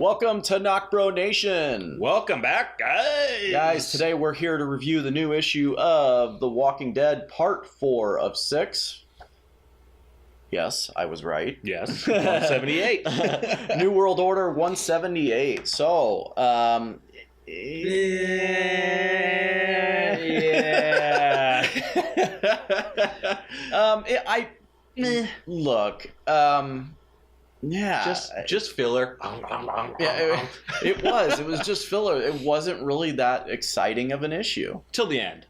Welcome to NocBro Nation. Welcome back, guys. Guys, today we're here to review the new issue of The Walking Dead, Part 4 of 6. Yes, I was right. Yes, 178. New World Order 178. So, look, yeah, just filler. Yeah, it was just filler. It wasn't really that exciting of an issue Till the end.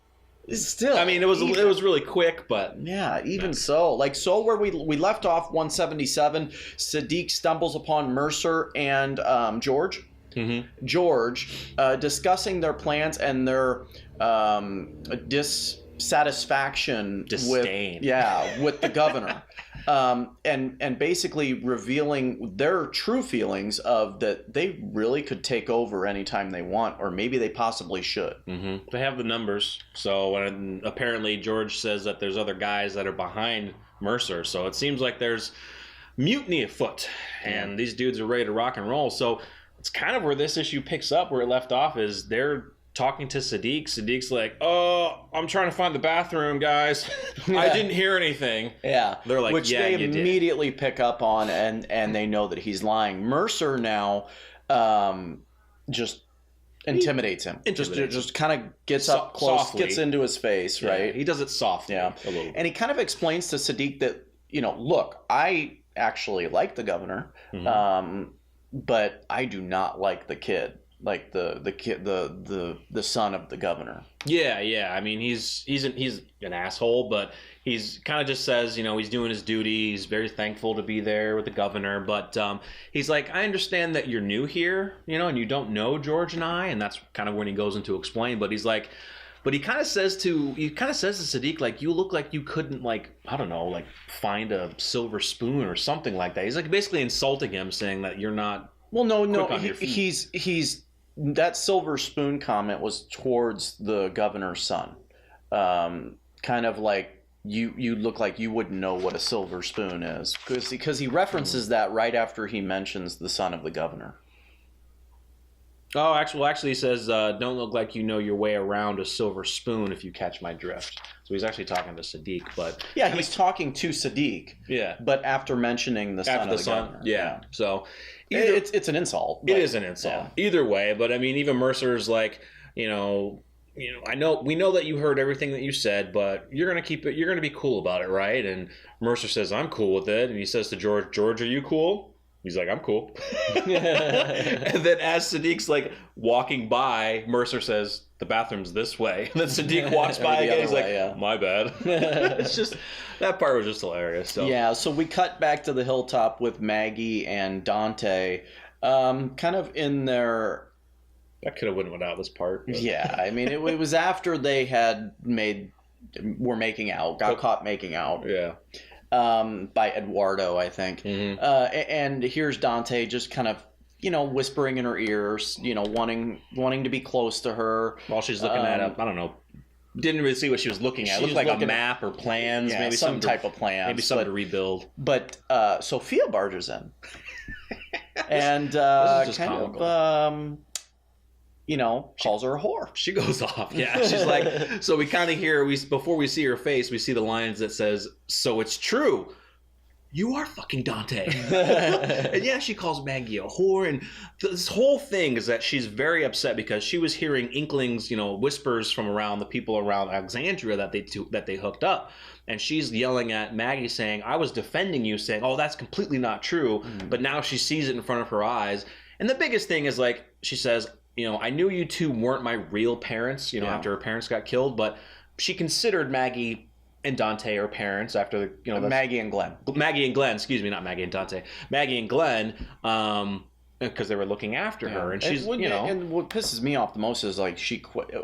Still, I mean, it was really quick, but yeah, even so, where we left off, 177. Sadiq stumbles upon Mercer and George. Mm-hmm. George discussing their plans and their dissatisfaction, disdain, with the governor. And basically revealing their true feelings of that they really could take over anytime they want, or maybe they possibly should. Mm-hmm. They have the numbers. So when apparently George says that there's other guys that are behind Mercer, so it seems like there's mutiny afoot, and these dudes are ready to rock and roll. So it's kind of where this issue picks up, where it left off, is they're talking to Sadiq. Sadiq's like, "Oh, I'm trying to find the bathroom, guys. I didn't hear anything." Yeah. They're like, which "Yeah, they you immediately pick up on, and they know that he's lying. Mercer now just intimidates him. Just kind of gets up close, softly. Gets into his face, right? He does it softly, a little. And he kind of explains to Sadiq that, look, I actually like the governor, but I do not like the kid. Like the kid, the son of the governor. Yeah. I mean, he's an asshole, but he's kind of just says, he's doing his duty. He's very thankful to be there with the governor, but he's like, I understand that you're new here, and you don't know George and I, and that's kind of when he goes into explain. But he's like, but he kind of says to Sadiq, like, you look like you couldn't, like, I don't know, like, find a silver spoon or something like that. He's like basically insulting him, saying that you're not. Well, no, he's. That silver spoon comment was towards the governor's son. Kind of like, you look like you wouldn't know what a silver spoon is. Because he references that right after he mentions the son of the governor. Oh, actually he says, don't look like you know your way around a silver spoon, if you catch my drift. So he's actually talking to Sadiq, but... Yeah, he's talking to Sadiq. Yeah. But after mentioning the son of the governor. Yeah. So... It's an insult. It is an insult. Yeah. Either way, but I mean, even Mercer's like, we know that you heard everything that you said, but you're going to keep it, you're going to be cool about it, right? And Mercer says, I'm cool with it. And he says to George, are you cool? He's like, I'm cool. And then as Sadiq's like walking by, Mercer says, the bathroom's this way. And then Sadiq walks by again. He's like, my bad. It's just, that part was just hilarious. So. Yeah, so we cut back to the hilltop with Maggie and Dante, kind of in their... That could have went without this part. But. Yeah, I mean, it was after they were making out, got caught making out. Yeah. By Eduardo, I think. Mm-hmm. And here's Dante just kind of, whispering in her ears, wanting to be close to her. While she's looking at I don't know, didn't really see what she was looking at. It looked like a map or plans, maybe some type of plan. Maybe something to rebuild. But Sophia barges in. And this is just kind comical. of... calls her a whore. She goes off. Yeah, she's like, so we kind of hear, before we see her face, we see the lines that says, so it's true. You are fucking Dante. And yeah, she calls Maggie a whore. And this whole thing is that she's very upset because she was hearing inklings, whispers from around the people around Alexandria that they hooked up. And she's yelling at Maggie saying, I was defending you, saying, oh, that's completely not true. Mm-hmm. But now she sees it in front of her eyes. And the biggest thing is, like, she says, I knew you two weren't my real parents, after her parents got killed, but she considered Maggie and Dante her parents after, Maggie and Glenn. Maggie and Glenn, excuse me, not Maggie and Dante. Maggie and Glenn, because they were looking after her, and she's, And what pisses me off the most is, like,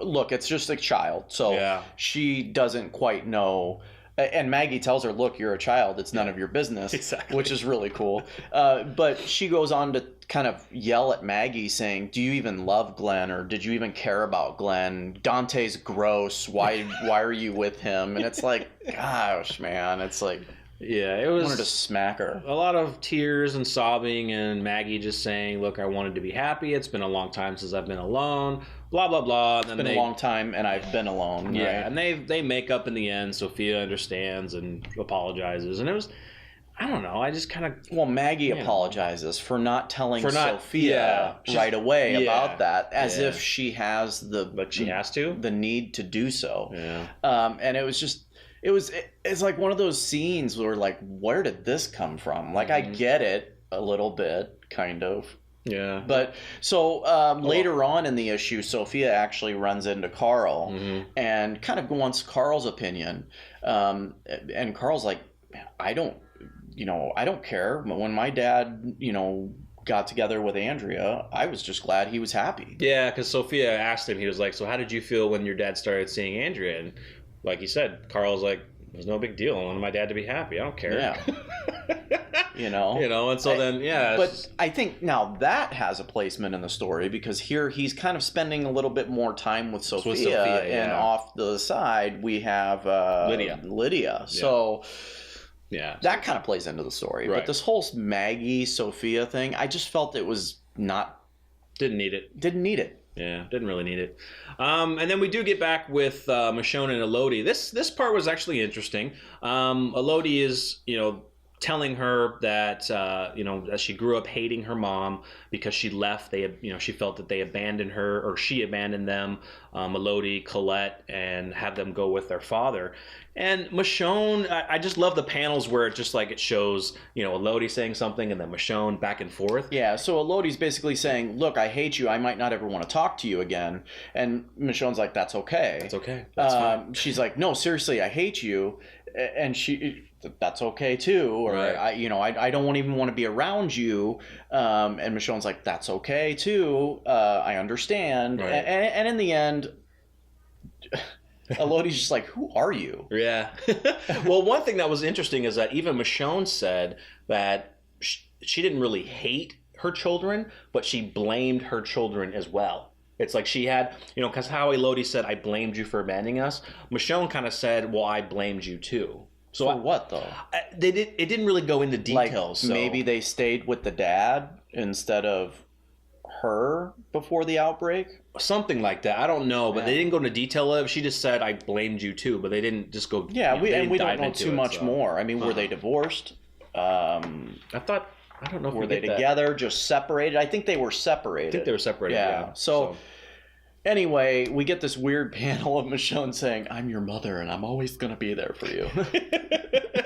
look, it's just a child, so she doesn't quite know. And Maggie tells her, look, you're a child. It's none of your business, exactly. Which is really cool. But she goes on to kind of yell at Maggie saying, do you even love Glenn, or did you even care about Glenn? Dante's gross. Why are you with him? And it's like, gosh, man, it's like... Yeah, it was. Wanted to smack her. A lot of tears and sobbing, and Maggie just saying, "Look, I wanted to be happy. It's been a long time since I've been alone." Blah blah blah. It's been a long time, and I've been alone. Yeah, right? and they make up in the end. Sophia understands and apologizes, and it was. I don't know. I just kind of... Well, Maggie apologizes for not telling Sophia right away about that, as if she has But she has to? The need to do so. Yeah. And it was just... It's like one of those scenes where, like, where did this come from? Like, I get it a little bit, kind of. Yeah. But so later on in the issue, Sophia actually runs into Carl and kind of wants Carl's opinion. And Carl's like, I don't care. When my dad, got together with Andrea, I was just glad he was happy. Yeah, because Sophia asked him, he was like, so how did you feel when your dad started seeing Andrea? And like he said, Carl's like, it was no big deal. I wanted my dad to be happy. I don't care. Yeah. And so then, yeah. But I think now that has a placement in the story, because here he's kind of spending a little bit more time with Sophia, and off the side we have Lydia. So... yeah, that kind of plays into the story. Right. But this whole Maggie Sophia thing, I just felt it was not... Didn't need it. Yeah, didn't really need it. And then we do get back with Michonne and Elodie. This part was actually interesting. Elodie is, telling her that that she grew up hating her mom because she left. She felt that they abandoned her, or she abandoned them, Elodie, Colette, and had them go with their father. And Michonne, I just love the panels where it shows Elodie saying something and then Michonne back and forth. Yeah, so Elodie's basically saying, "Look, I hate you. I might not ever want to talk to you again." And Michonne's like, "That's okay. That's okay. That's fine." She's like, "No, seriously, I hate you." And that's okay too, or right. I don't even want to be around you. And Michonne's like, that's okay too. I understand. Right. And in the end, Elodie's just like, who are you? Yeah. Well, one thing that was interesting is that even Michonne said that she didn't really hate her children, but she blamed her children as well. It's like she had, because how Elodie said, I blamed you for abandoning us. Michonne kind of said, well, I blamed you too. So what though? It didn't really go into details. Like, maybe they stayed with the dad instead of her before the outbreak? Something like that. I don't know, but they didn't go into detail of it. She just said, I blamed you too, but they didn't just go... Yeah, we don't know too much more. I mean, were they divorced? I don't know if were they together, just separated? I think they were separated. I think they were separated, yeah. So anyway, we get this weird panel of Michonne saying, I'm your mother and I'm always going to be there for you.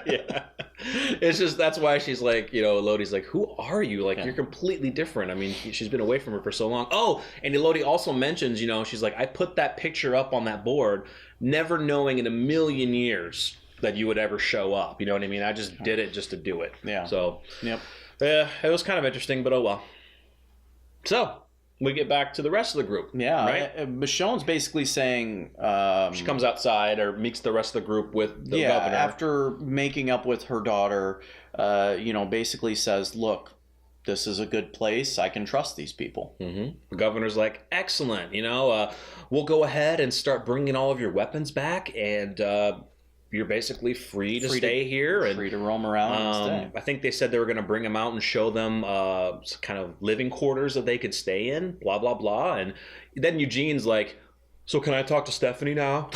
Yeah. It's just, that's why she's like, Elodie's like, who are you? Like, you're completely different. I mean, she's been away from her for so long. Oh, and Elodie also mentions, she's like, I put that picture up on that board, never knowing in a million years that you would ever show up. You know what I mean? I just did it just to do it. Yeah. So, yep. Yeah, it was kind of interesting, but oh well. So, we get back to the rest of the group. Yeah, right? Michonne's basically saying... she comes outside or meets the rest of the group with the governor. After making up with her daughter, basically says, look, this is a good place. I can trust these people. Mm-hmm. The governor's like, excellent. We'll go ahead and start bringing all of your weapons back, and you're basically free to stay here. And free to roam around and stay. I think they said they were going to bring them out and show them kind of living quarters that they could stay in, blah, blah, blah. And then Eugene's like, so can I talk to Stephanie now?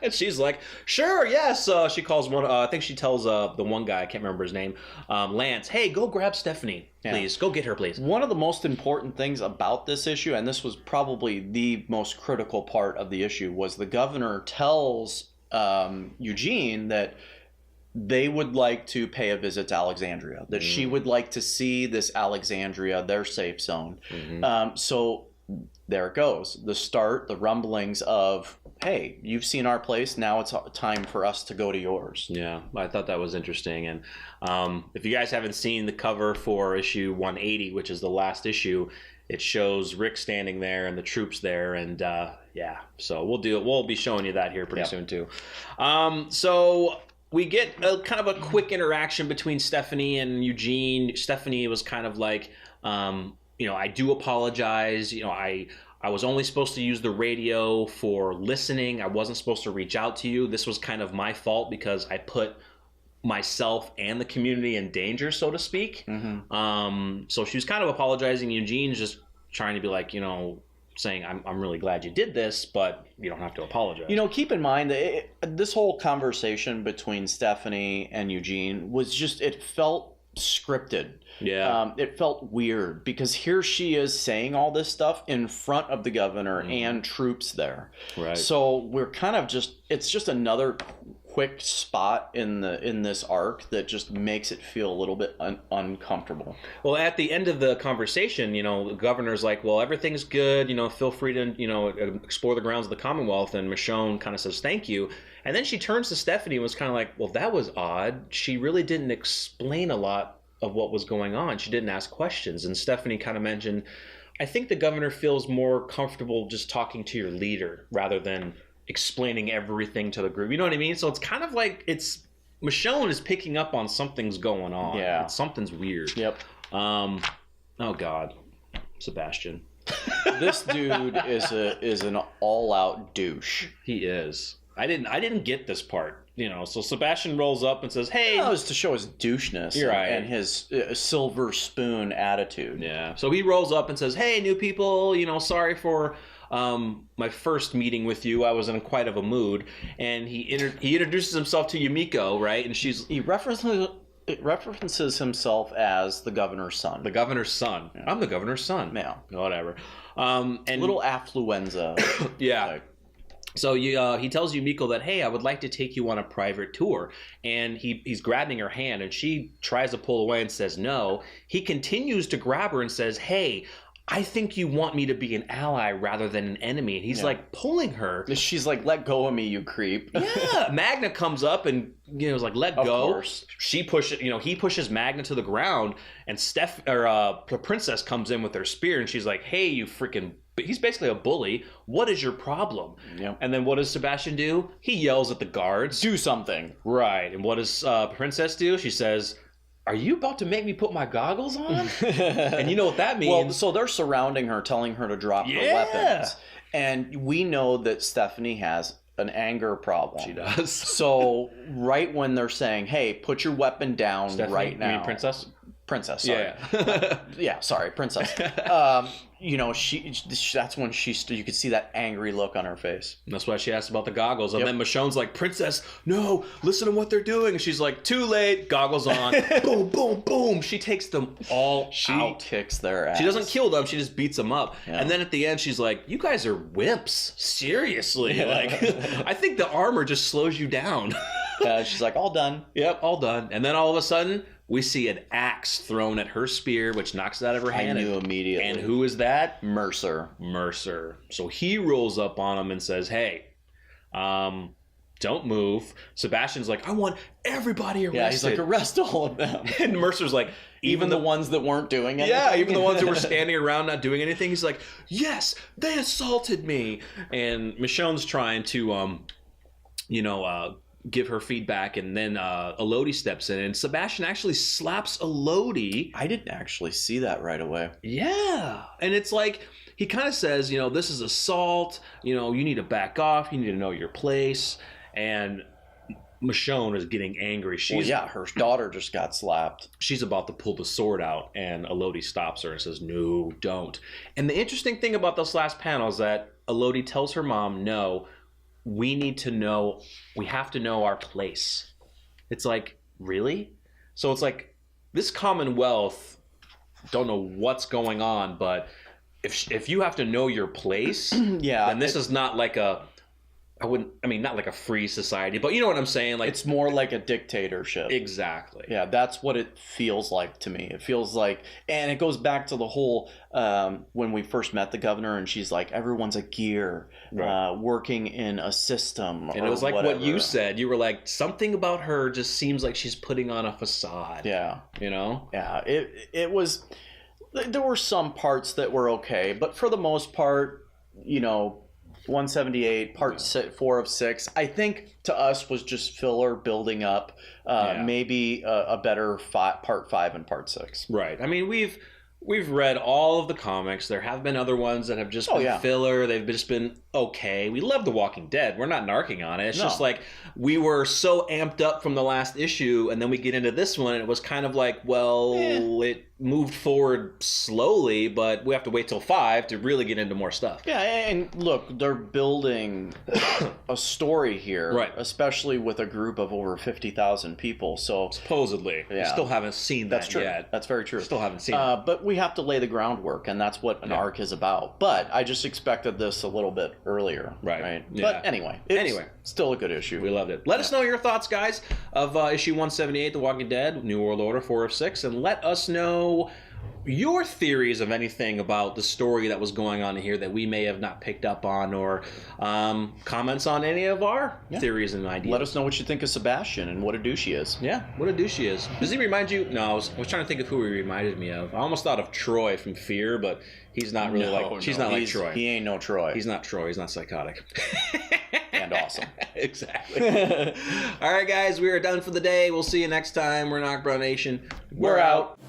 And she's like, sure, yes. She calls one, I think she tells the one guy, I can't remember his name, Lance, hey, go grab Stephanie, please. Go get her, please. One of the most important things about this issue, and this was probably the most critical part of the issue, was the governor tells Eugene that they would like to pay a visit to Alexandria, that she would like to see this Alexandria, their safe zone. So there it goes. The rumblings of, hey, you've seen our place, now it's time for us to go to yours. Yeah, I thought that was interesting. And if you guys haven't seen the cover for issue 180, which is the last issue, it shows Rick standing there and the troops there, and so we'll be showing you that here pretty soon too. So we get a kind of a quick interaction between Stephanie and Eugene. Stephanie was kind of like, I do apologize. I was only supposed to use the radio for listening. I wasn't supposed to reach out to you. This was kind of my fault because I put myself and the community in danger, so to speak. So she was kind of apologizing. Eugene's just trying to be like, saying, I'm really glad you did this, but you don't have to apologize. Keep in mind that this whole conversation between Stephanie and Eugene was just, it felt scripted. Yeah. It felt weird because here she is saying all this stuff in front of the governor and troops there. Right. So we're kind of it's just another quick spot in this arc that just makes it feel a little bit uncomfortable. Well, at the end of the conversation, the governor's like, well, everything's good, feel free to, explore the grounds of the Commonwealth. And Michonne kind of says, thank you. And then she turns to Stephanie and was kind of like, well, that was odd. She really didn't explain a lot of what was going on. She didn't ask questions. And Stephanie kind of mentioned, I think the governor feels more comfortable just talking to your leader rather than explaining everything to the group. You know what I mean? So it's kind of like Michonne is picking up on something's going on. Yeah. Something's weird. Yep. Oh God. Sebastian. This dude is an all-out douche. He is. I didn't get this part. So Sebastian rolls up and says, hey. That was to show his doucheness. You're right. And his silver spoon attitude. Yeah. So he rolls up and says, hey, new people, sorry for my first meeting with you. I was in quite of a mood. And he introduces himself to Yumiko, right? And he references himself as the governor's son. The governor's son. Yeah. I'm the governor's son. Yeah. Whatever. And little affluenza. Yeah. Like. So he tells Yumiko that, hey, I would like to take you on a private tour. And he's grabbing her hand, and she tries to pull away and says no. He continues to grab her and says, hey, I think you want me to be an ally rather than an enemy. And he's like pulling her. She's like, let go of me, you creep. Yeah. Magna comes up and is like, let go. Of course. She pushes, he pushes Magna to the ground, and Princess comes in with her spear, and she's like, hey, you freaking. But he's basically a bully. What is your problem? Yep. And then what does Sebastian do? He yells at the guards. Do something. Right. And what does Princess do? She says, are you about to make me put my goggles on? And you know what that means. Well, so they're surrounding her, telling her to drop her weapons. And we know that Stephanie has an anger problem. She does. So right when they're saying, hey, put your weapon down Stephanie, right now. You mean Princess? Princess, sorry. Yeah. Sorry, Princess. That's when you could see that angry look on her face. And that's why she asked about the goggles. And then Michonne's like, Princess, no, listen to what they're doing. And she's like, too late, goggles on. Boom, boom, boom. She takes them all out. She kicks their ass. She doesn't kill them, she just beats them up. Yeah. And then at the end, she's like, you guys are wimps. Seriously. Like, I think the armor just slows you down. She's like, all done. Yep, all done. And then all of a sudden, we see an axe thrown at her spear, which knocks it out of her hand. I knew immediately. And who is that? Mercer. So he rolls up on him and says, hey, don't move. Sebastian's like, I want everybody arrested. Yeah, he's like, arrest all of them. And Mercer's like, even the ones that weren't doing anything? Yeah, even the ones who were standing around not doing anything. He's like, yes, they assaulted me. And Michonne's trying to, give her feedback, and then Elodie steps in, and Sebastian actually slaps Elodie. I didn't actually see that right away. Yeah. And it's like, he kind of says, this is assault, you need to back off, you need to know your place. And Michonne is getting angry. Her daughter just got slapped. She's about to pull the sword out, and Elodie stops her and says, no, don't. And the interesting thing about this last panel is that Elodie tells her mom, no, we have to know our place. It's like, really? So it's like, this Commonwealth, don't know what's going on, but if you have to know your place, then this is not like not like a free society, but you know what I'm saying? Like, it's more like a dictatorship. Exactly. Yeah, that's what it feels like to me. It feels like, and it goes back to the whole, when we first met the governor, and she's like, everyone's a gear, working in a system. And it was like whatever. What you said. You were like, something about her just seems like she's putting on a facade. Yeah. Yeah, it was, there were some parts that were okay, but for the most part, 178, part 4 of 6, I think to us was just filler building up, maybe a better part 5 and part 6. Right. I mean, We've read all of the comics. There have been other ones that have just been filler. They've just been okay. We love The Walking Dead. We're not narking on it. It's just like we were so amped up from the last issue, and then we get into this one, and it was kind of like, well, it moved forward slowly, but we have to wait till 5 to really get into more stuff. Yeah, and look, they're building a story here, right? Especially with a group of over 50,000 people. So supposedly, we still haven't seen that yet. That's very true. Still haven't seen it. But we have to lay the groundwork, and that's what an arc is about. But I just expected this a little bit earlier, right? Yeah. But anyway, it's still a good issue. We loved it. Let us know your thoughts, guys, of issue 178, The Walking Dead, New World Order 4 of 6, and let us know your theories of anything about the story that was going on here that we may have not picked up on, or comments on any of our theories and ideas. Let us know what you think of Sebastian and what a douche he is. Yeah, what a douche he is. Does he remind you? No, I was trying to think of who he reminded me of. I almost thought of Troy from Fear, but he's not really he's not like Troy. He ain't no Troy. He's not Troy. He's not psychotic. And awesome. Exactly. All right, guys, we are done for the day. We'll see you next time. We're NocBro Nation. We're out.